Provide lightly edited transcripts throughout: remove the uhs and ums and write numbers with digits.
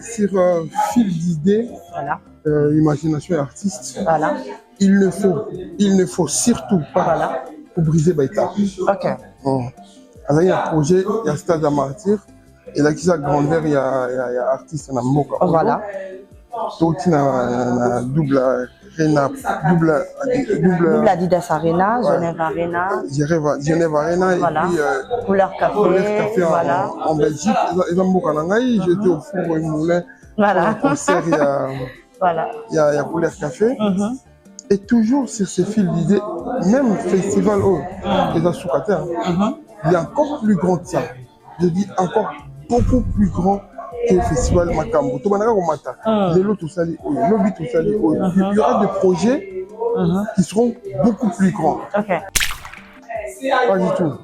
sur fil d'idées, Voilà. Imagination et artiste, Voilà. il ne faut surtout pas Voilà. pour briser Baïta. Ok. Bon. Alors, il y a un projet, il y a Stade à Martyr, et là, qui a grandeur, il y a artiste en Amoka. Voilà. Donc, il y a double Adidas Arena, Genève Arena. Genève Arena, Voilà. Et puis Couleur café. Voilà. En Belgique. Ils ont beaucoup de j'étais au four et moulin. Voilà. Pour le concert, Voilà. Il y a Couleur café. Et toujours sur ces fils d'idées, même festival, les assoukater, il est encore plus grand que ça. Je dis encore beaucoup plus grand que le festival Makambo. Il y aura des projets qui seront beaucoup plus grands. Okay. Pas du tout.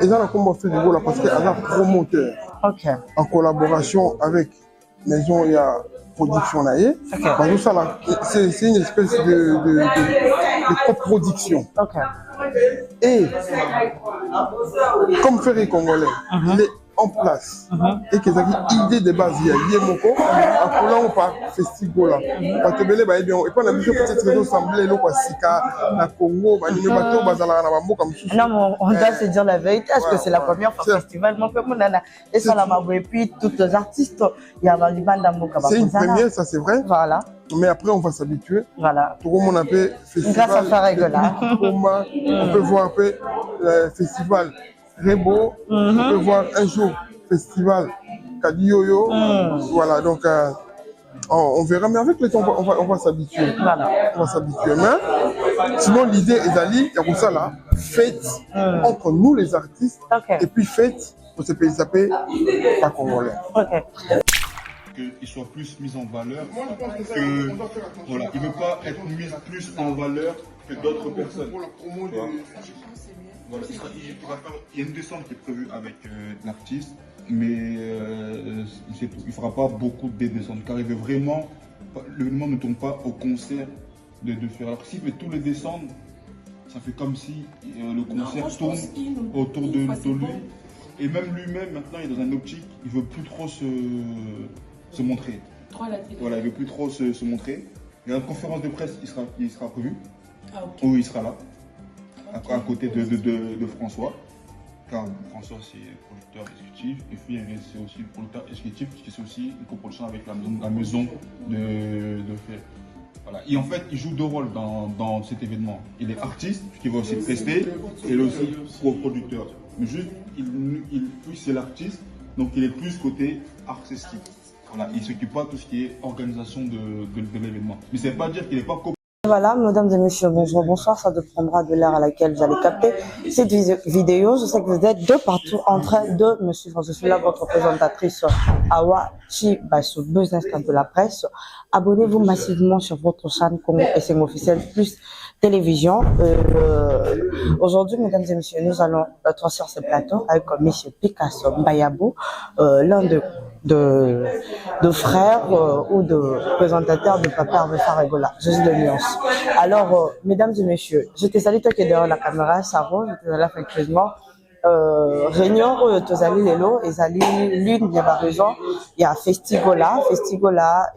Et là, on va faire là parce qu'il y a un promoteur. Okay. En collaboration avec Maison et Production Naïe. Okay. C'est une espèce de coproduction. Okay. Et comme Ferry Congolais, il est en place. Et qu'ils ont idée de base, il y a Yemoko, à Polan ou pas Festigola. Parce que et puis on a vu peut-être les assemblées, le Sika, la Congo, non, on doit se dire la vérité, parce que c'est la première fois festival. Et ça, et puis tous les artistes, il y a des bandes d'amour. C'est une première, ça c'est vrai. Voilà. Mais après, on va s'habituer. Voilà. Tout le monde appelle festival. Grâce à Farrégola. On peut voir un peu le festival Rebo. On peut voir un jour festival Kadioyo. Voilà, donc on verra. Mais avec le temps, on va s'habituer. Voilà. On va s'habituer. Mais sinon, l'idée est d'aller, il y a ça là, fête entre nous les artistes. Et puis fête pour ce pays s'appelle pas congolais. Qu'il soit plus mis en valeur, que voilà, il ne veut pas être mis plus en valeur que d'autres personnes. Voilà, il y a une descente qui est prévue avec l'artiste, mais il ne fera pas beaucoup de descentes car il veut vraiment, l'événement ne tourne pas au concert de faire. Alors s'il fait tous les descentes, ça fait comme si le concert tourne autour de lui. Et même lui-même, maintenant, il est dans un optique, il ne veut plus trop se montrer. Voilà, il ne veut plus trop se montrer. Il y a une conférence de presse, il sera prévu. Où il sera là, à côté de François. Car François, c'est producteur exécutif. Et puis, c'est aussi le producteur exécutif, puisque c'est aussi une coproduction avec la maison de fait. Voilà. Et en fait, il joue deux rôles dans cet événement. Il est artiste, puisqu'il va aussi prester, et il est aussi coproducteur. Mais juste, plus c'est l'artiste, donc il est plus côté artistique. Voilà, il ne s'occupe pas de tout ce qui est organisation de l'événement. Mais ça ne veut pas dire qu'il n'est pas Voilà, mesdames et messieurs, bonjour, bonsoir. Ça dépendra de l'heure à laquelle vous allez capter cette vidéo. Je sais que vous êtes de partout en train de me suivre. Je suis là, votre présentatrice Awa Chibasso, Business Camp de la presse. Abonnez-vous massivement sur votre chaîne Congo SM officiel plus télévision. Aujourd'hui, mesdames et messieurs, nous allons sur ce plateau avec monsieur Picasso Mbayabo, l'un de frères ou de présentateurs de Papa Hervé Farrégola, juste de nuance. Alors, mesdames et messieurs, je te salue toi qui es derrière la caméra, Saro, je te salue affectueusement. Réunion où tozali lelo ezali l'une des raisons il y a festigola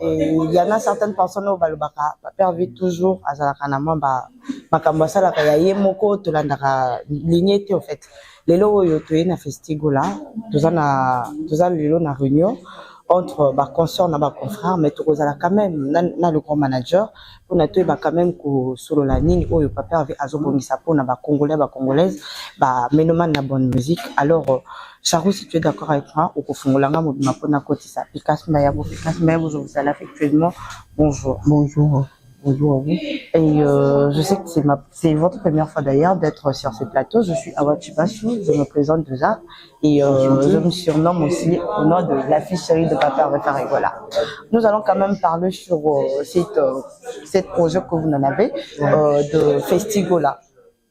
et il y en a certaines personnes au balobaka perdu toujours à zalakanama makambasa la kaya yemoko tolandaka lignité en fait lelo yo toye na festigola tozali lelo na réunion entre consort na confrères mais tozala quand même na le grand manager pour na toye quand même ko solo la nini oyo papa avec azobongisa po na congolais congolaises menoman na bonne musique. Alors Charou, si tu es d'accord avec moi au kofungolanga modima pona kotisa Picasso Mbayabo je vous salue affectueusement. Bonjour. Bonjour. Bonjour à vous. Et je sais que c'est votre première fois d'ailleurs d'être sur ce plateau. Je suis Awa Chibasso, je me présente déjà et je me surnomme aussi au nom de la fille chérie de Papa Hervé Farrégola. Nous allons quand même parler sur cette projet que vous en avez de Festigola.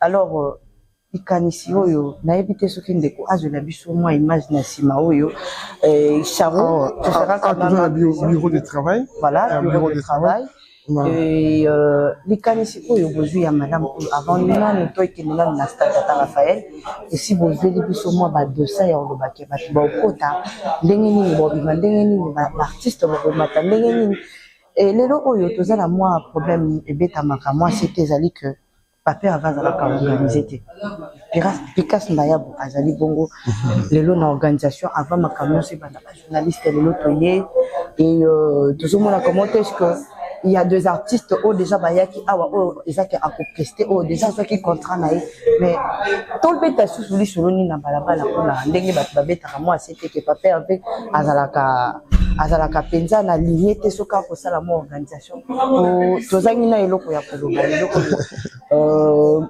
Alors, ikanisi oyo na ebité soki ndeko azela biso moi image na sima oyo Charo tu seras quand même bureau de travail. Voilà, bureau de travail. Et les canisiers oyo bozui ya madame avant nana toi qui nana na stade à Raphaël et si vous voulez biso moi ba dossier ya lo baké ba kota ndenge nini bo bima ndenge nini ba artiste bo mata ndenge nini et lelo oyo tozala moi problème ebeta maka moi c'était ezali que papa avant la organisé te Picasso Mbayabo azali bongo lelo na organisation avant ma camion c'est ba journaliste lelo toyé et tout monde a commenté que il y a deux artistes déjà bayaki awa ezaki a prester déjà ceux qui contrat naï mais tout le bêta sous lui sur ni na balabala on a ndenge ba bêta moi c'était que papa avec azalaka penza na ligne te soka ko sala mo organisation tozangi na eloko ya koloba eloko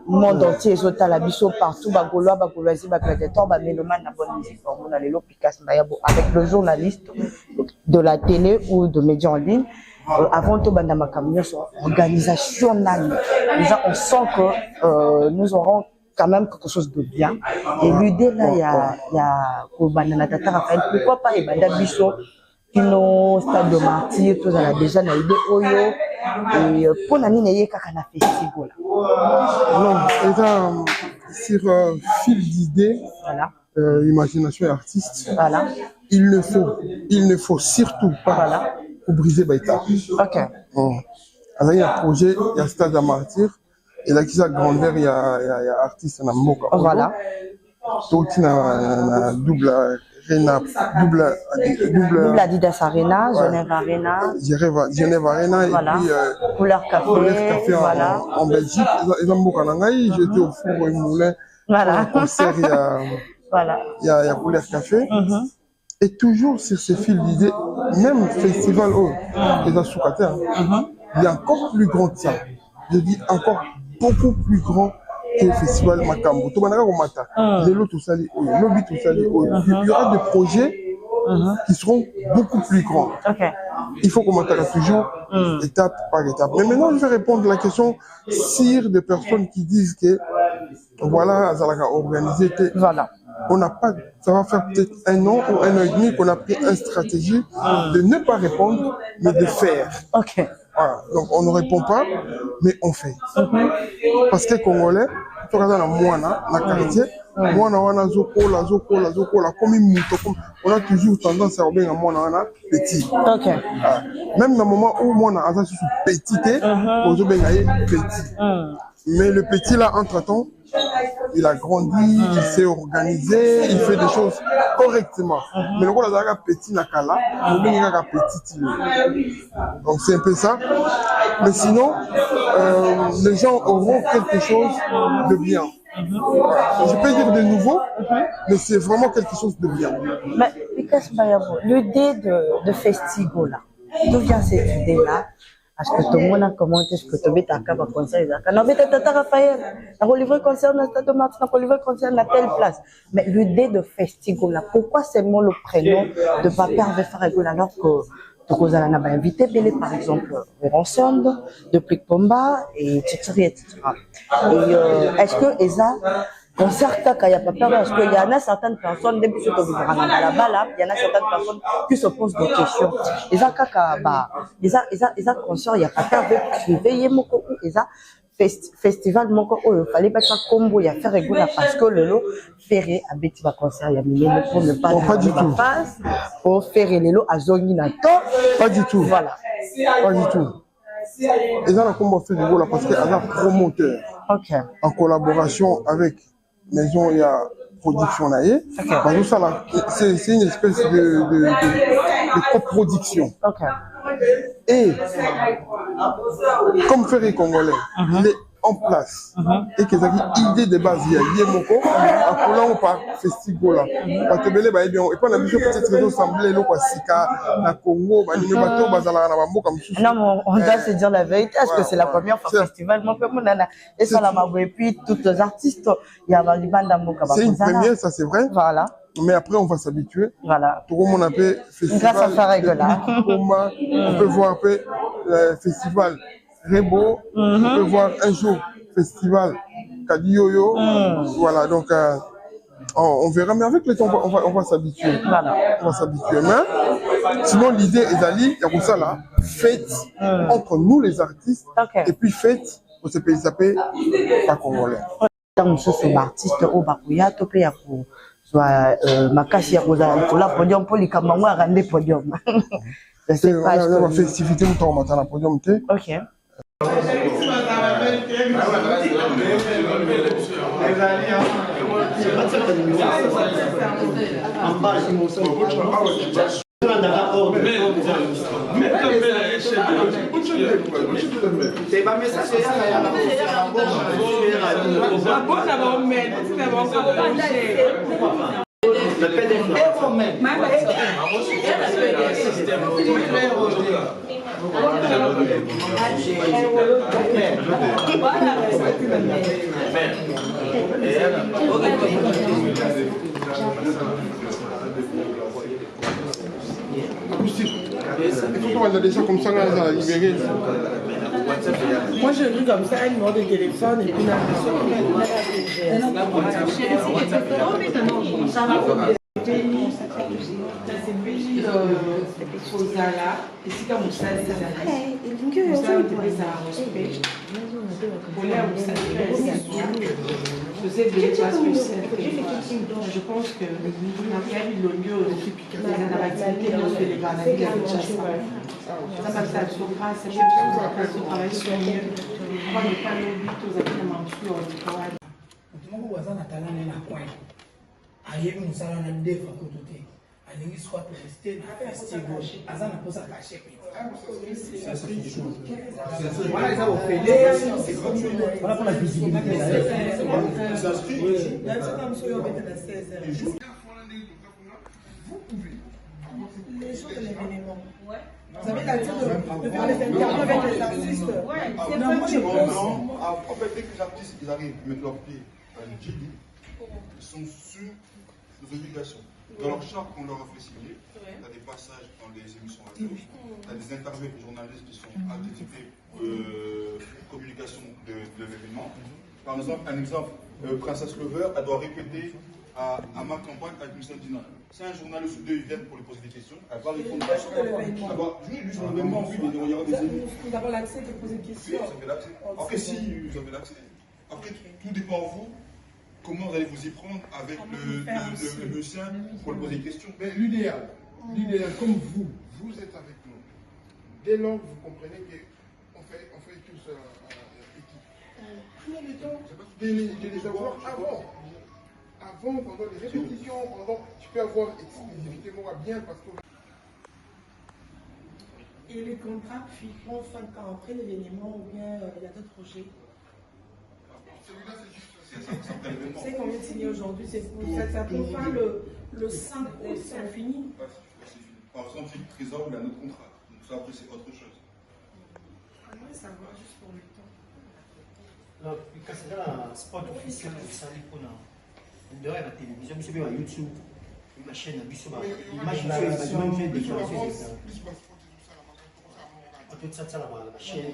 monde entier ezota la biso partout ba goloisi ba gladiateur ba mélomane na bonne musique on a lelo Picasso Mbayabo avec le journaliste de la télé ou de médias en ligne. Avant tout, organisation, déjà on sent que nous aurons quand même quelque chose de bien. Et l'idée là, il y a pourquoi pas Ebanda Bisso, Kino, Stade de Martyr, tout ça déjà na idée Oyo. Et pour la ligne, il y a un festival. Non, sur fil d'idées, voilà. Imagination et artiste, voilà. Il ne faut surtout pas. Voilà. Pour briser Baïta. Ok. Alors, il y a un projet, il y a Stade à Martyr, et là, qui a grandeur, il y a artiste en Amoka. Voilà. Tout il y a double Adidas Arena, Genève Arena. Genève Arena, voilà. Et puis Couleur Café, voilà. En Belgique. Ils ont beaucoup de j'étais au four et moulin. Voilà. Concert, il y a Couleur Café. Et toujours sur ces fils d'idées, même festival les Assoukata, il y a encore plus grand que ça. Je dis encore beaucoup plus grand que le festival Makambo. Il y aura des projets qui seront beaucoup plus grands. Okay. Il faut qu'on m'attaque toujours étape par étape. Mais maintenant, je vais répondre à la question sur des personnes qui disent que voilà, Azalaka organisé. Voilà. On n'a pas, ça va faire peut-être 1 an ou 1 an et demi qu'on a pris une stratégie de ne pas répondre, mais de faire. Ok. Voilà. Donc on ne répond pas, mais on fait. Parce que Congolais, tu regardes dans Moana, dans le quartier, Moana, on a on a toujours tendance à revenir à Moana, petit. Ok. Même dans le moment où Moana a petit, on petit. Mais le petit là, entre-temps, il a grandi, il s'est organisé, il fait des choses correctement. Mais le rôle de petit nakala, petit. Donc c'est un peu ça. Mais sinon, les gens auront quelque chose de bien. Je peux dire de nouveau, mais c'est vraiment quelque chose de bien. Mais Picasso Mbayabo, l'idée de Festigo là, d'où vient cette idée là? Parce que tout le monde a commenté ce que tu as fait à concert. Non, mais Tata Raphaël, tu as livré concert dans le stade de Martin, tu as livré concert dans telle place. Mais l'idée de Festigo là, pourquoi c'est moi le prénom de Papa Hervé Faragol alors que tu as invité Bélé par exemple, Véronson, de Plic Pomba et Tchitri, etc. Et est-ce que Eza concert il y a pas peur parce qu'il y en a certaines personnes depuis ce que vous avez là-bas, il y en a certaines personnes qui se posent des questions. Les kaka bah les concert il y a pas peur avec privé moko ou les festival moko il fallait pas ça combo il y a faire régulier parce que le lot ferré à beti ba concert il y a milliers pour ne pas du tout face pour faire les lots à zone na to pas du tout voilà pas du tout. Et là combo fait régulier parce qu'il y a un promoteur en collaboration avec Maison il y a production là c'est une espèce de coproduction. Et comme Ferré Congolais, il est en place et qu'ils ont une idée de base, il y a Yemoko, à Colombo par festival là. Quand tu veux et puis on a vu peut-être raison sembler le Sika, la Congo, bateau bazala na bambo comme ça. Non, on doit se dire la vérité, parce que c'est la première fois festival mon peu monana et ça la mabo et puis tous les artistes, il y a Libanda Moka. C'est une première, ça c'est vrai. Voilà. Mais après, on va s'habituer. Voilà. Tout le monde appelle festival. Grâce à Faragol. On peut voir un peu le festival Rebo. On peut voir un jour festival Kadioyo. Voilà, donc on verra. Mais avec le temps, on va s'habituer. Voilà. On va s'habituer. Mais Sinon, l'idée est d'aller, il y a ça là, fête entre nous les artistes, et puis fête au CPISAP, pas congolais. Dans ce artiste au Bakuya, to pe ya ko soit makasi ya kozala pour la podium pour les kamango à rendre podium. Je sais pas. La festivité où on matin la podium, OK. On a déjà comme ça, on a libéré. Moi, je lis comme ça un numéro de téléphone et puis une je pense que Marielle Lonio depuis quelques années dans l'activité de les Granadiers de ça se passe, c'est quelque chose à travailler sur mieux. Moi, je parle au but aux habitants sur le travail. Otungo wazana talana na kwai. Ayebi musala na ndefa kotote. Alingi soit rester na festival. Azana posa caché. Voilà, ça au fait. Voilà pour la visibilité. Vous pouvez. Les jours de l'événement. Vous avez la dire de faire les interviews avec les artistes. Non, moi je pense. En fait, dès que les artistes ils arrivent, mettent leurs pieds dans le JD, ils sont sur nos obligations. Dans leur charte qu'on leur a fait signer, il y a des passages dans les émissions radio, il y a des interviews avec les journalistes qui sont anticipés communication de l'événement. Par exemple, Princesse Lover, elle doit répéter à ma campagne avec M. Dina. Si un journaliste ou deux viennent pour lui poser des questions, elle va répondre à ça. Oui, lui, sur l'événement, oui, mais il y aura des émissions. Nous avons l'accès de poser des questions. Oui, vous avez l'accès. Après, si vous avez l'accès. Après, tout dépend de vous. Comment vous allez vous y prendre avec le musicien pour lui poser des questions. Mais l'idéal, comme vous êtes avec nous, dès lors que vous comprenez qu'on fait tous équipe. Prenez le temps de les avoir avant. Avant, pendant les répétitions, tu peux avoir exclusivement bien parce que. Et les contrats finiront 5 ans après l'événement ou bien il y a d'autres projets. Celui-là, c'est juste. C'est combien de signés aujourd'hui? Ça pour pas le 5 c'est fini. Par exemple, c'est le trésor ou un autre contrat. Donc ça, après, c'est autre chose. J'aimerais savoir juste pour le temps. Quand c'est là, spot officiel, ça dépend. De la télévision, c'est bien YouTube, la chaîne, l'image, c'est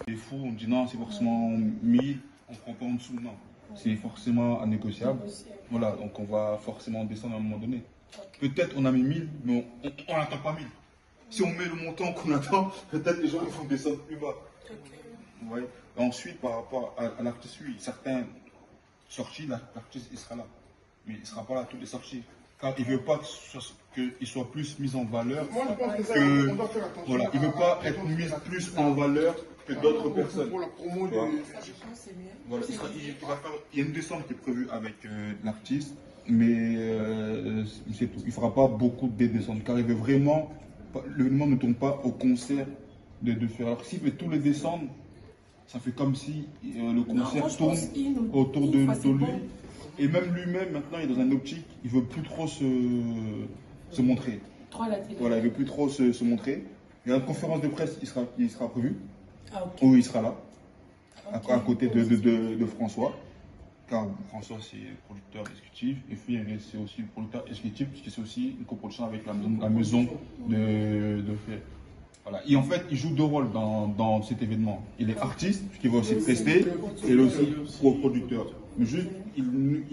les fous, on dit non, c'est forcément 1000, on ne prend pas en dessous, non. C'est forcément négociable. Voilà, donc on va forcément descendre à un moment donné. Peut-être on a mis 1000, mais on n'attend pas 1000. Si on met le montant qu'on attend, peut-être les gens ils vont descendre plus bas. Ouais. Ensuite, par rapport à l'artiste, oui, certaines sorties, l'artiste il sera là. Mais il ne sera pas là à toutes les sorties. Car il ne veut pas qu'il soit plus mis en valeur. Moi, je pense que ça, on doit faire attention. Voilà, il ne veut pas être mis plus en valeur que d'autres personnes. Pour la promo voilà. Voilà, il y a une descente qui est prévue avec l'artiste, mais c'est tout. Il ne fera pas beaucoup de descentes, car il veut vraiment. L'événement ne tourne pas au concert de faire. Alors, s'il fait tous les descentes, ça fait comme si le concert tourne autour de lui. Et même lui-même, maintenant, il est dans un optique, il ne veut plus trop se montrer. Voilà, il ne veut plus trop se montrer. Il y a une conférence de presse, il sera prévu. Ah, okay. Où il sera là, à côté de François. Car François, c'est le producteur exécutif. Et puis, c'est aussi le producteur exécutif, puisque c'est aussi une coproduction avec la maison de fait. Voilà. Et en fait, il joue deux rôles dans cet événement. Il est artiste, puisqu'il va aussi prester, et il est aussi coproducteur. Mais juste, lui,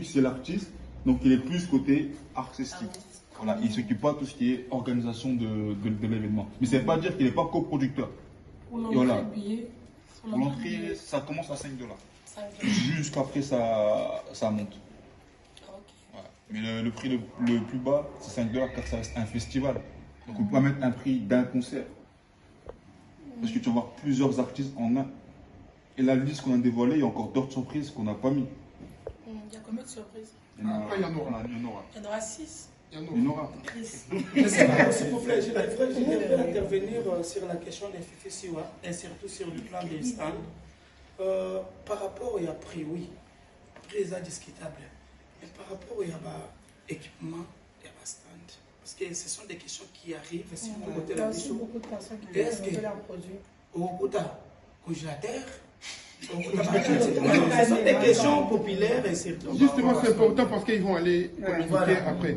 c'est l'artiste, Donc il est plus côté artistique. Voilà, il s'occupe pas de tout ce qui est organisation de l'événement. Mais ça ne veut pas dire qu'il n'est pas coproducteur. Pour l'entrée, Voilà. billet. Pour l'entrée, ça commence à 5 $. Jusqu'après ça monte. Voilà. Mais le prix le plus bas, c'est 5 $ car ça reste un festival. Donc on peut pas mettre un prix d'un concert. Parce que tu vas voir plusieurs artistes en un. Et la liste qu'on a dévoilée, il y a encore d'autres surprises qu'on n'a pas mis. Il y a combien de surprises? Il y en aura. Après, il y en aura. Il y en aura. Il y en aura 6. Il y en aura. S'il vous plaît, j'aimerais intervenir sur la question des FFCIWA et surtout sur le plan des stands. Par rapport au prix, oui, prix est discutable. Mais par rapport au équipement, il y a stand. Parce que ce sont des questions qui arrivent. Si vous Il y a aussi beaucoup de personnes qui veulent leurs produits. Au congélateur, ce sont des questions populaires et surtout. Justement, c'est important parce qu'ils vont aller communiquer après.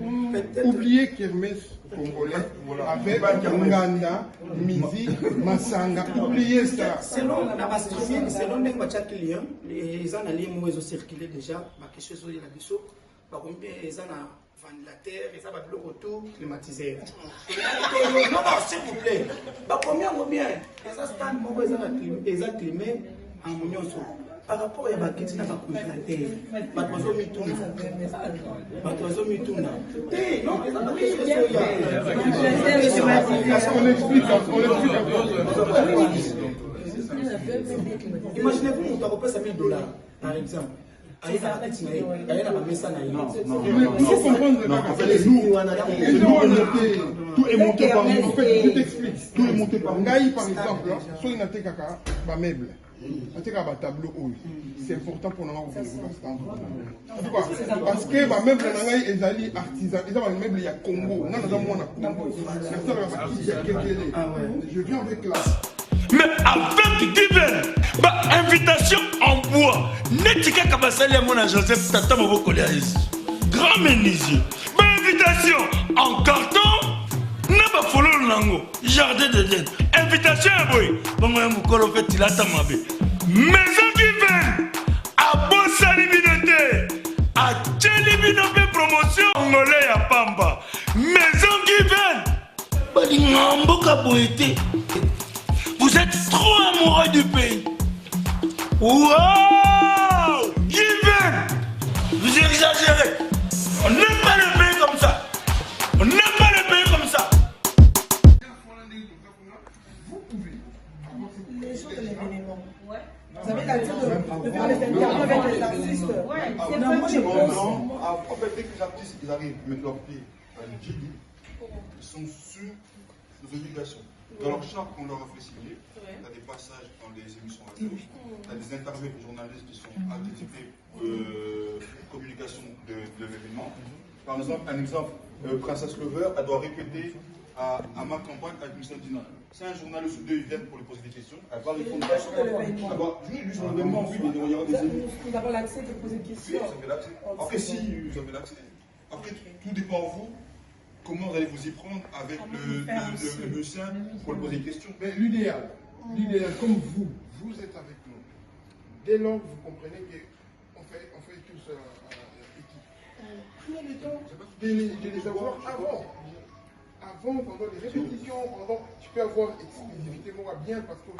Oubliez Kermès congolais avec Nganda, Mizi, Massanga. Oubliez ça. Selon la streaming, selon les clients, les analyses ont circulé déjà. Ma question est la question. Par contre, les ventilateurs, les blocs auto climatisés. Non, s'il vous plaît. Combien bien? Les stands, les climés en mounion. Par rapport à la question de la congélateur, On explique un peu. Imaginez-vous, on repasse à 1 000 $, par exemple. Il faut comprendre tout est monté par nous. En fait, je t'explique. Tout est monté par nous. Par exemple, soit il y a un meuble, un tableau. C'est important pour nous. Parce que les meubles sont artisans. Les meubles, il y a Congo. Je viens avec là. Mais avec Given, invitation en bois. Netika Kabasali à mon Joseph Tata Maboko Léaïs. Grand menuisier. Invitation en carton. N'a pas follow Nango. Jardin de Zen. Invitation à boy. Bon, moi, Moukolo fait Tilata Mabé. Maison Given. À Bossali Binote. À Tcheli Binote promotion. Angolais à Pamba. Maison Given. Badingambo Kaboete. Vous êtes trop amoureux du pays. Wow! Given! Vous exagérez. On n'aime pas le pays comme ça. On n'aime pas le pays comme ça. Vous pouvez. Les jours de l'événement. Ouais. Vous avez la dire de faire les interviews avec les artistes. Ouais. C'est Non, moi, je pense. en fait, dès que les artistes ils arrivent, mettent leurs pieds à l'Utigui, ils sont sur nos obligations. Dans leur charte qu'on leur a fait signer, il y a des passages dans les émissions radio, il y a des interviews avec les journalistes qui sont accrédités communication de l'événement. Par exemple, Princesse Lover, elle doit répéter à ma campagne avec Miss Dina. Si un journaliste ou deux viennent pour lui poser des questions, elle va répondre. Elle va juste sur l'événement, oui, mais il y aura des émissions. Nous avons l'accès de poser des questions. Oui, vous avez l'accès. Après, si vous avez l'accès. Après, tout dépend de vous. Comment allez vous y prendre avec le musicien pour lui poser des questions? Mais l'idéal, comme vous êtes avec nous. Dès lors que vous comprenez qu'on fait tous équipe. Prenez le temps de les avoir avant. Avant, pendant les répétitions, tu peux avoir exclusivité, moi bien parce que